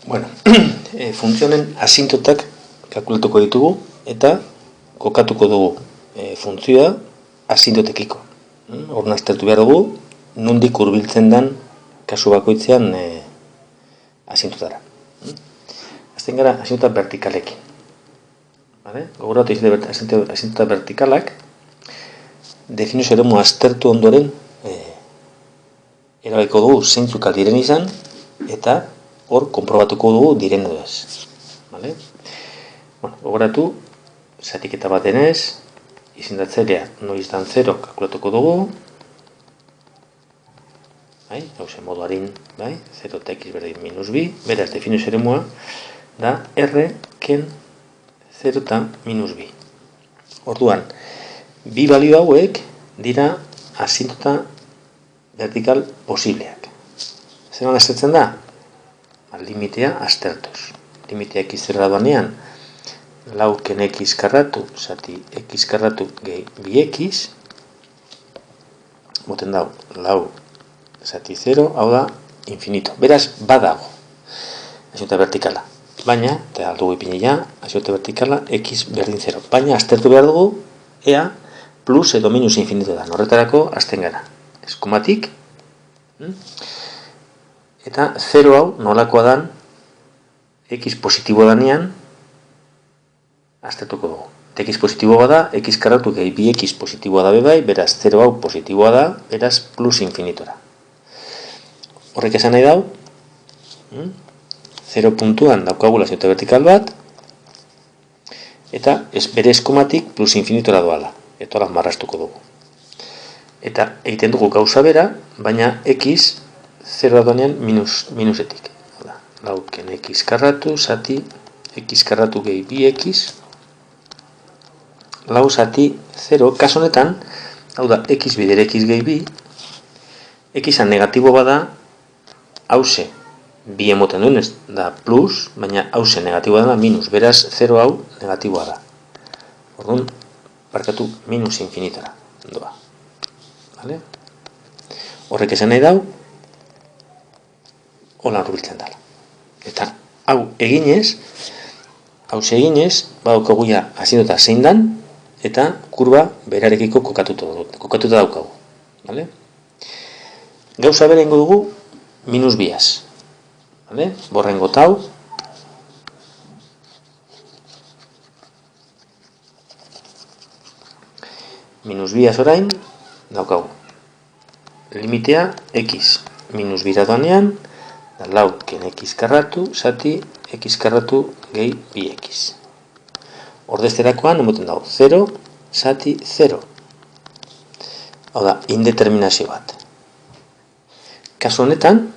Bueno, funtzionen asintotak kalkulatuko ditugu eta kokatuko dugu funtzioa asintotekiko. Horren aztertu behar dugu, nondik hurbiltzen den kasu bakoitzean asintotara. Azten gara asintota vertikalekin. Gogoratu asintota vertikalak definizio eremu aztertu ondoren erabeko dugu zeintzuk diren izan eta hor konprobatuko dugu diren edo ez. Gogoratu, zatiketa bat denez, izendatzailea noiz dan 0 kalkulatuko dugu. Hauze moduarin, 0 eta x berdin minus b, beraz definizio eremua da r ken 0 eta minus b. Orduan, bi balio hauek dira asintota vertikal posibleak. Zeran aztertzen da? Limitea aztertuz. Limitea x zerra doanean, lau ken x karratu, zati x karratu gehi bi x, moten dau, lau zati 0, hau da, infinito. Beraz, badago, asinota vertikala. Baina, eta aldugu ipinila, asinota vertikala, x berdin 0. Baina, aztertu behar dugu, ea, plus edo minus infinito da. Horretarako, azten gara. Eskumatik, eta 0 hau nolakoa dan x positiboa danean aztertuko dugu. X positiboa da, x karratu gehi bi x positiboa da bebai, beraz 0 hau positiboa da, beraz plus infinitora. Horrek esan nahi dau, 0 puntuan daukagula asinota vertikal bat, eta bere eskumatik plus infinitora doala, eta hola marraztuko dugu. Eta egiten dugu gauza bera, baina x 0 donean minusetik. Lauken x karratu, zati x karratu gehi bi x, lau zati 0, kaso honetan, hau da x bider x gehi bi, x-an negatibo bada, hause bi emoten duen, da plus, baina hause negatiboa da minus, beraz 0 hau negatiboa da. Orduan, barkatu minus infinitora doa. Horrek esan nahi dau, holan hurbiltzen dela. Eta hau eginez, badaukaguia asintota zein dan, eta kurba berarekiko kokatuta daukagu. Gauza bera ingo dugu minus biaz. Borrengo tau, minus biaz orain, daukagu. Limitea x minus bira doanean, da lau ken x karratu, zati x karratu gehi bi x. Ordezterakoan, emoten dago, 0, zati 0. Hau da, indeterminazio bat. Kasu honetan,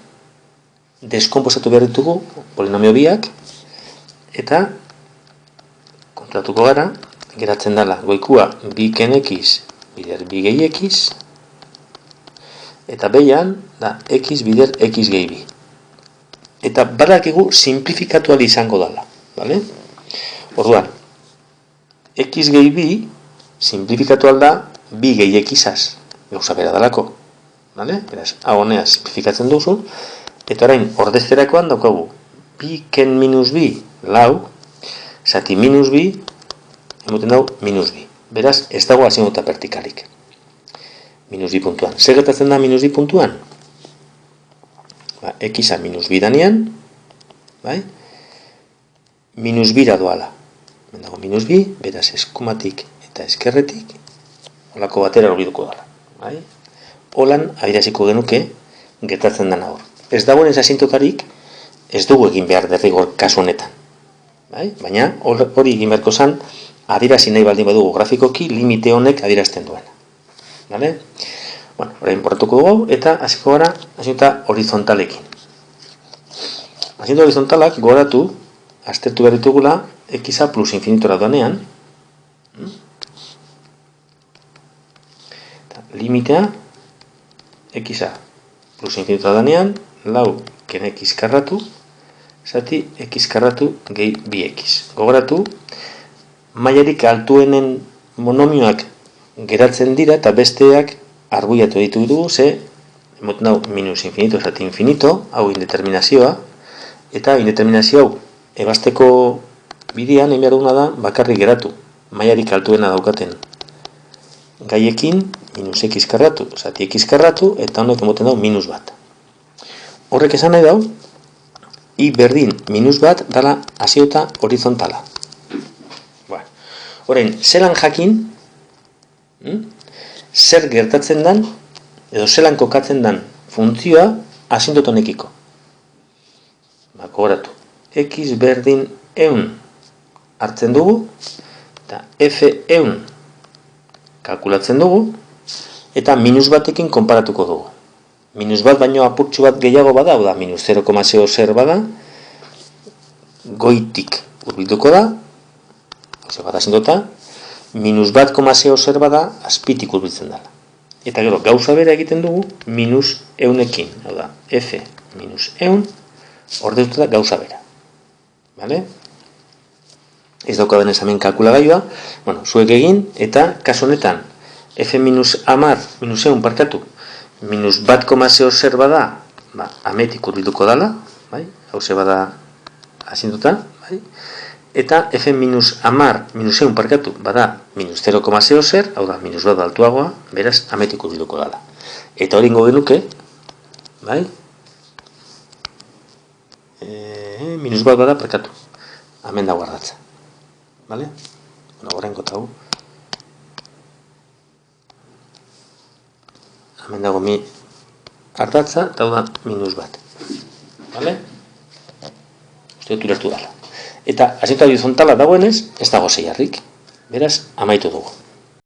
deskomposatu behar ditugu polinomio biak, eta kontratuko gara, geratzen dela, goikua bi ken x bider bi gehi x, eta behian, da x bider x gehi bi. Eta badakigu simplifikatu ahal izango dela. Orduan, x gehi bi simplifikatu ahal da bi gehi x-az, gauza bera dalako. Beraz, hau honea simplifikatzen duzu, eta orain ordezterakoan daukagu bi ken minus bi lau, zati minus bi, emoten dau minus bi. Beraz, ez dago asinota vertikalik. Minus bi puntuan. Zer gertatzen da minus bi puntuan? X-a minus bi danean, minus bira doala. Dago minus bi, beraz eskumatik eta eskerretik, holako batera horbiduko dala. Holan, adieraziko genuke, gertatzen dena hor. Ez dagoen ez asintotarik, ez dugu egin behar derrigor kasu honetan. Baina, hori egin beharko zan, adierazi nahi baldin badugu grafikoki, limite honek adierazten duen. Orain borratuko dugu, eta hasiko gara asinota horizontalekin. Asinota horizontalak goratu, aztertu behar ditugula, x-a plus infinitora doanean, limitea, x-a plus infinitora doanean, lau ken x karratu, zati x karratu gehi bi x. Gogoratu, mailarik altuenen monomioak geratzen dira, eta besteak arbuiatu ditugu, ze, emoten hau minus infinito, zati infinito, hau indeterminazioa, eta indeterminazio hau ebasteko bidean egin behar duguna da bakarrik geratu, mailarik altuena daukaten gaiekin minus x karratu, zati x karratu, eta honek emoten dau minus bat. Horrek esan nahi dau, i berdin minus bat dala asiota horizontala. Orain, zelan jakin, zer gertatzen dan, edo zelan kokatzen dan funtzioa asintotonekiko. Gogoratu, x berdin 100 hartzen dugu, eta f100 kalkulatzen dugu, eta minus batekin konparatuko dugu. Minus bat baino apurtxu bat gehiago bada, oda minus 0,00 bada, goitik hurbilduko da, bat asintota, minus bat 0,00 bada, azpitik hurbiltzen dela. Eta gero, gauza bera egiten dugu, minus 100ekin, hau da, f minus 100, hor dut da gauza bera. Vale? Ez daukaben hemen kalkulagailua, bueno, zuek egin, eta kasu honetan, f minus 100 parkatu, minus bat 0,00 bada, ametik hurbilduko dela, bai? Hau ze bada asintota, bai? Eta f minus 100 parkatu, bada minus 0,00, hau da, minus bat altuagoa, beraz, ametik hurbilduko dela. Eta hori ingo genuke, bai? Minus bat bada parkatu, hemen da guardatza. Vale? Bueno, horrengo tau. Hemen dago mi ardatza, eta da minus bat. Vale? Uste dut ulertu dala. Eta asintoa horizontala dagoenez, ez dago zeiarrik. Beraz, amaitu dugu.